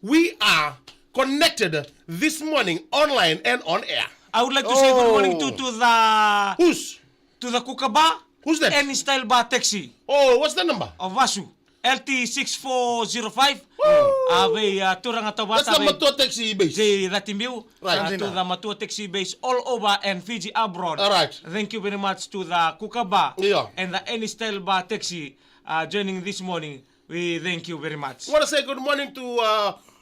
we are connected this morning online and on air. I would like to say good morning to the Who's? to the Kukaba. Who's that? Any style bar taxi Oh, what's the number? of Vasu. LT6405. Ave turang atawata. That's the Matua taxi base. J Ratimbiu. Right. To the Matua taxi base all over and Fiji abroad. All right. Thank you very much to the Kukaba Yeah. and the Any style bar taxi joining this morning. We thank you very much. I want to say good morning to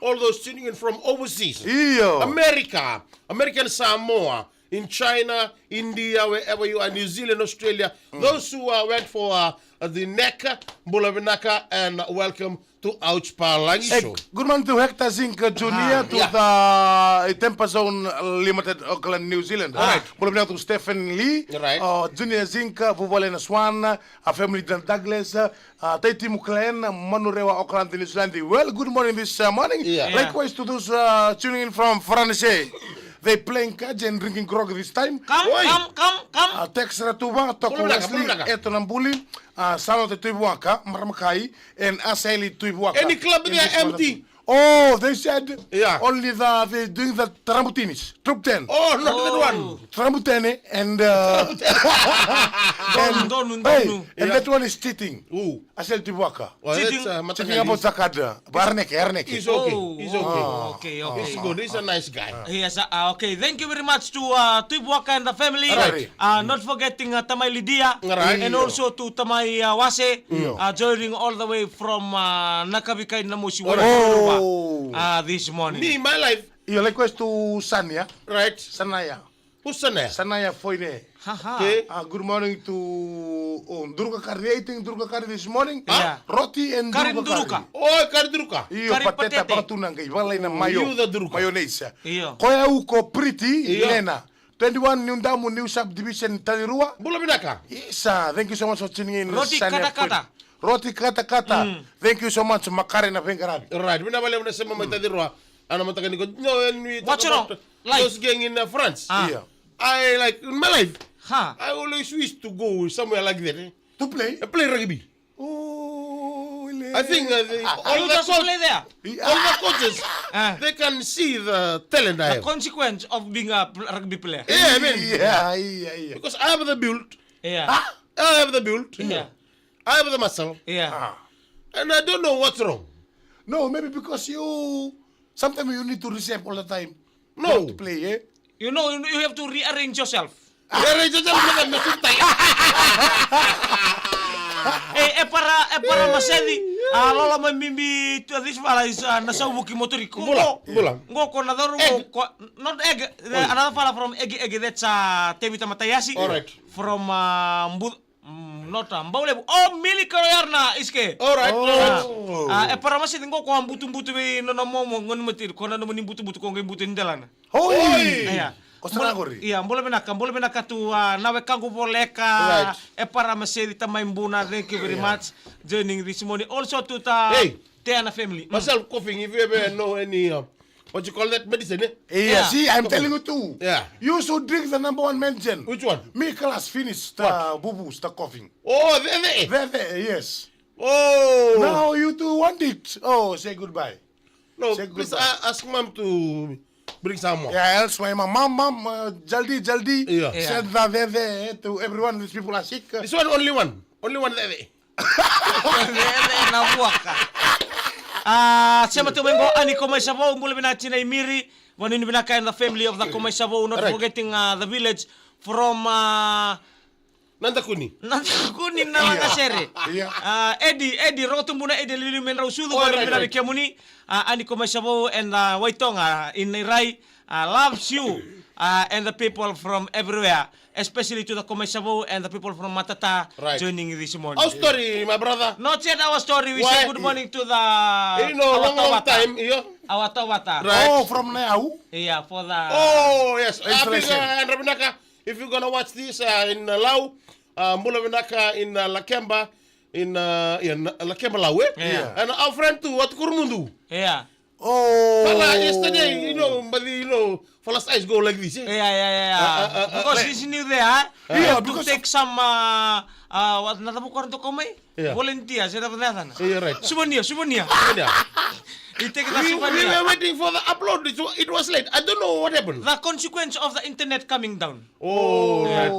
all those tuning in from overseas. Iyo. America, American Samoa, in China, India, wherever you are, New Zealand, Australia. Those who went for the NECA, Bulavinaka, and welcome to Ouch Palagi Show. Good morning to Hector Zink Jr. to the Tempa Zone Limited, Auckland, New Zealand. Right. Good to Stephen Lee. Right. Junior Zink, Vuvalena Swan, a family Douglas, Taiti Muklen, Manurewa, Auckland, New Zealand. Well, good morning this morning. Yeah. Likewise to those tuning in from France. They playing catch and drinking grog this time. Come. Tex Ratuba, Toko Wesley, Etonambuli, Sano de Tuibuaka, Maramakai, and Aseli Tuibuaka. Any club there empty? Oh, they said Yeah. they're doing the Tramutinis, Troop 10. Oh, not that one. Tramutene and Donu. and that one is cheating. Ooh. Asel Tuibuaka. Well, that's Cheating about Zakada. Barneke. He's okay. Oh, He's okay. Okay. He's good. He's a nice guy. Yes, okay. Thank you very much to Tuibuaka and the family. Right. Not forgetting Tamay Lidia Right. and also to Tamay Wase joining all the way from Nakabika in Namusi this morning. Me, my life, You request to Sanya. right? Sanaya. Who's the name? Sanaya Foine. Okay. Good morning to Durga Kari, eating Durga Kari this morning. Yeah. Roti and Karin Durga Duruka. Kari. Oh, Kardruka. Iyo Kari pateta patete. patunang kay walay na mayo. You the Duruka. Mayonnaise. Iyo. Koya uko pretty Iyo. Elena. 21 Nyundamu New Subdivision Talirua. Bulavinaka. Isa, thank you so much for tuning in. Roti Sanya kata-kata. Food. Roti kata. Thank you so much Makarena Vengarad. Right. We never learned some of the and I'm talking about no, when we talk What's wrong? about Like? those gang in France. Yeah. I like in my life. Huh. I always wish to go somewhere like that. To play? I play rugby. Oh, I think all You the just play there. all the coaches Ah. they can see the talent I The have. consequence of being a rugby player. Yeah, I mean, Yeah. because I have the build. Yeah. I have the build. Yeah. I have the muscle, Yeah. and I don't know what's wrong. No, maybe because sometimes you need to receive all the time. No. Not to play, eh? You know, you have to rearrange yourself. Para masedi. Lola mamimbi to this fella is nasabuki motori. Bulang. Go konador not egg. Another fella from egg that's Tevita Matayashi. All right. From not Mbaulebu. Oh, Mili Karoyarna iske. All right. Para masedi ngo ko ambutu-butu be no momo ngon motir kona no butu-butu ko ngembutu ndalana. Oi! Yeah. Kosanagori. Iya, mbole benaka tu nawe kangu boleka. Right. Para masedi tamay mbuna. Thank you very much joining this morning. Also to the Hey. Teana family. Myself coughing. If you ever know any what you call that medicine? Yeah, see, I'm telling you too. Yeah. You should drink the number one medicine. Which one? Me class finished the boo-boos, the coughing. Oh, there. There, yes. Oh. Now you two want it. Oh, say goodbye. No, Say please goodbye. ask mom to bring some more. Yeah, else my mom, jaldi. Yeah. Said that there to everyone, these people are sick. This one only one. Only one there. Na buaka. Sema tu mengo ani komai savo mbole benati na imiri. Wanini benaka in the family of the komai savo. Not Right. forgetting the village from Nantakuni. Nantakuni na Langasere. Yeah. Eddie rotumbuna Eddie lili menra usudu Oh, wanini right, benaki right. kiamuni. Ani komai savo and Waitonga in Nairai loves you and the people from everywhere. Especially to the Komesavo and the people from Matata joining this morning. Our story, my brother. Not yet our story. We Why? say good morning to the You know, long time. Yeah. our Tawata. Right. Oh, from now? Yeah, for the Oh, yes. Installation. And Rabinaka, if you're going to watch this in Lau, Mula Vinaka in Lakemba, in Lakemba Lau, Yeah. and our friend too, what Kurmundu. yeah. Oh. Yesterday, but Fellas eyes go like this. Yeah. Because he's new there. You have to take some what natabukan to komay? Volunteers. Yeah, right. Souvenir. You take the We souvenir. were waiting for the upload. It was late. I don't know what happened. The consequence of the internet coming down. Oh, right.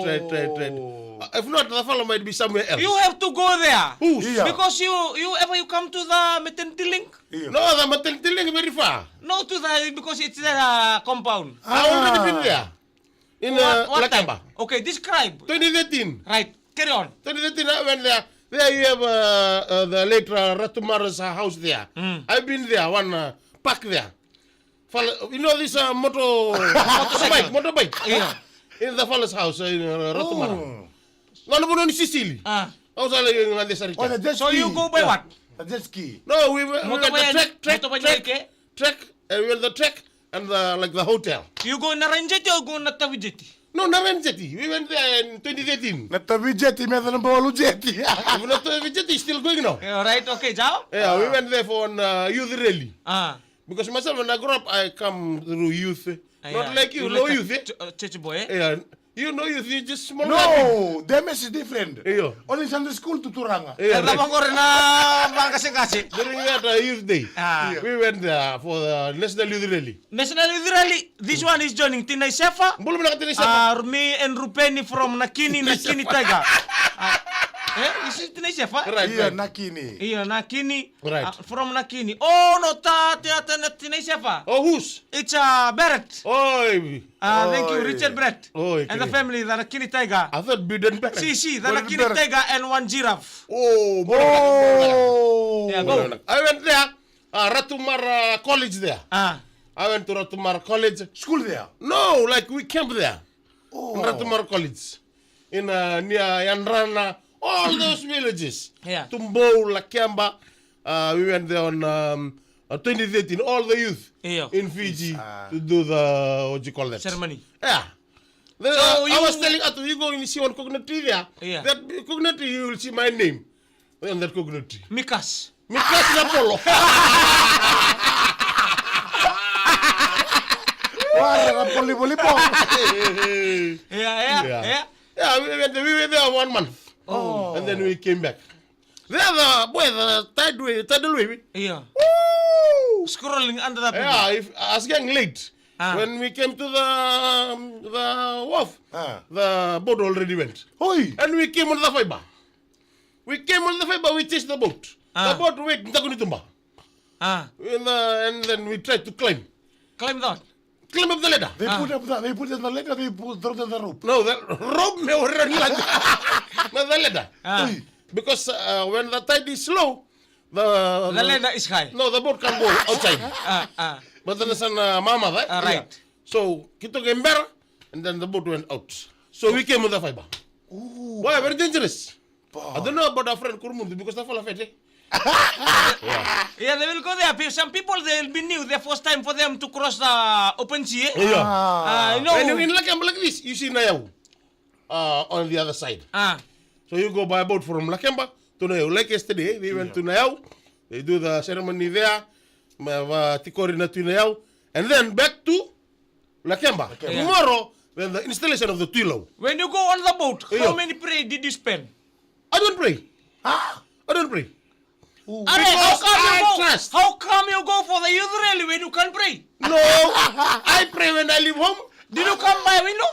If not, the fellow might be somewhere else. You have to go there. Who's? Yeah. Because you come to the maternity link? No, the maternity link very far. No, to the because it's the compound. I already been there. In What time? Lakamba. Okay, describe. 2013. Right, carry on. 2013, I went there. There you have the late Ratumara's house there. I've been there, one park there. You know this motorbike? Yeah. In the fellow's house in Ratumara. No, in Sicily. I was all in this Oh, the jet So ski. you go by what? The jet ski. No, we went Motorbike the trek, we went the trek and the hotel. You go in Naranjeti or go in Natavijeti? No, Naranjeti. We went there in 2013. Natabi jeti, meron ng bawalo jeti. Naranjeti is still going now. Yeah, right, okay, Jao? Yeah, we went there for an youth rally. Because Because myself, when I grew up, I come through youth. Not like you, no youth. Church boy, eh? Yeah, you know youth, you just small. No, them is different. Yeah. Only Sunday school tuturanga. Yeah, Alam right. ko rin na mga kasing-kasi. During that youth day, we went there for the National Youth Rally. National Youth Rally, this one is joining Tinay Sefa, Belum nak kata siapa? me and Rupeni from Nakini Tiger. Is it Tinay Sefa? Right, Iya, right. nakini. Iya, Nakini. Right. From Nakini. Oh, no, Tinay Sefa. Oh, who's? It's Barrett. Oi. Thank you, Oi. Richard Brett. Oi, And the okay. family, the Nakini Tiger. I thought Biden better. See, the Well, Nakini Barrett. Tiger and one giraffe. Oh, Oh. Yeah, go. I went there, Ratumar College there. I went to Ratumar College. School there. No, like we camped there. Oh. In Ratumar College. In near Yandrana, all those villages. Yeah. Tumbo, Lakemba. We went there on 2013, all the youth Yeah. in Fiji to do the, what you call that? Ceremony. Yeah. Then, So I was you- telling Atu, you go and see one coconut tree there. Yeah. That coconut tree, you will see my name on that coconut tree. Mikas. Mikas Napolo. Wah, poli-poli po. Yeah. Yeah, we were there 1 month. Oh. And then we came back. There, the tidal wave. Yeah. Woo! Scrolling under the Yeah, I was getting late. When we came to the wharf, the boat already went. Hoy. And we came on the fiber. We chased the boat. The boat went, Ntakunitumba. And then we tried to climb. Climb that. Climb up the ladder. They put it in the ladder, they put throw the rope. No, the rope may run like not the ladder. Ah. Because when the tide is slow, The ladder is high. no, the boat can go outside. But then there's an mama, right? Right. So, kita came better, and then the boat went out. So we came with the fiber. Why? Very dangerous. I don't know about our friend Kurmundu because the fellow fete. Yeah, they will go there. Some people, they'll be new. The first time for them to cross the open sea. Yeah. You know. When you in like this, you see Nayau on the other side. So you go by boat from Lakemba to Nayau. Like yesterday, we went to Nayau. They do the ceremony there. Tikorina to Nayau. And then back to Lakemba. Tomorrow, then the installation of the Twilo. When you go on the boat, Yeah. how many prayer did you spend? I don't pray. I don't pray. Because I trust. How come you go for the youth rally when you can't pray? No, I pray when I leave home. Did you come by window?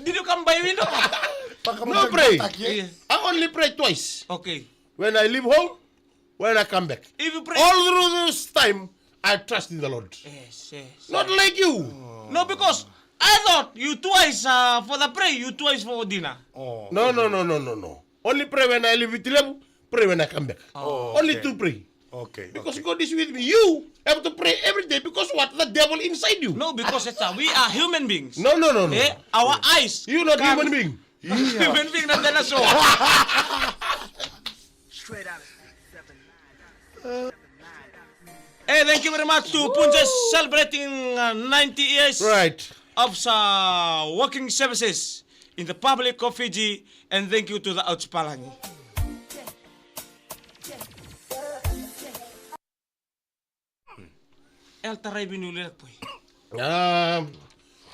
Did you come by window? No pray. Yeah. I only pray twice. Okay. When I leave home, when I come back. If you pray. All through this time, I trust in the Lord. Yes. Not like you. No, because I thought you twice for the pray, you twice for dinner. No. Only pray when I leave with Lebu, pray when I come back. Only to pray. Okay. Because God is with me. You have to pray every day because what? The devil inside you. No, because we are human beings. No. Our eyes. You not can- human being. Human being, not dinosaur. Straight out of 7-9. Hey, thank you very much to Punjas celebrating 90 years Right. of working services in the public of Fiji, and thank you to the Outs Palagi. El taray binulit po.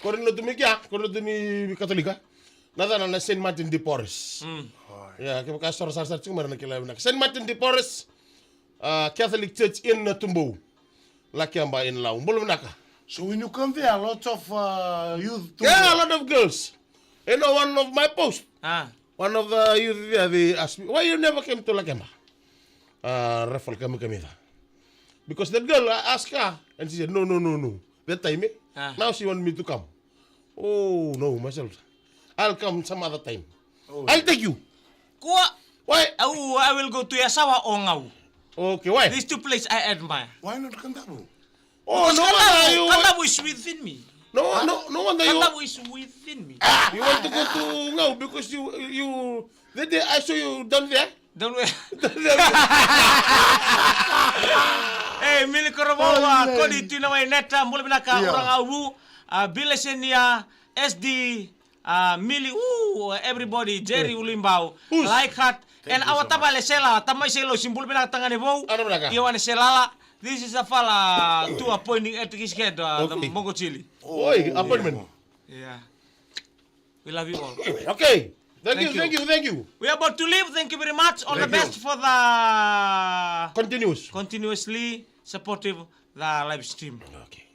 Korin lo tumi kya, korin lo tumi Katolika. Nada na Saint Martin de Porres. Ya, kaya kasar sar cuma na kila na. Saint Martin de Porres, Catholic Church in Tumbo. Laki amba in Lau. Belum naka. So when you come there, lots of youth. Yeah, a lot of girls. You know, one of my posts. One of the youth there, they asked me, why you never came to Lakemba? Raffle kami there. Because that girl asked her, and she said, no. That time, now she want me to come. Oh, no, myself. I'll come some other time. I'll take you. Why? I will go to Yasawa or Ngau. Okay, why? These two places I admire. Why not Kandabu? Oh, no wonder you... Kandabu is within me. No wonder you... Kandabu is within me. You want to go to Ngau because you... That day I saw you down there. Don't we? Eh, mili korobawa, kodi tinaway neta, mula binaka orang awu, bilesenia, SD, mili, everybody, Jerry Ulimbao, like hat, and our tabale sela, tamay selo, simbol binaka tanganibo, iwan selala. This is a fella to appointing at his head, the Mongo Chili. Oi, appointment. Yeah. We love you all. Okay. Thank you. We are about to leave. Thank you very much. All the best for the continuously supportive the live stream. Okay.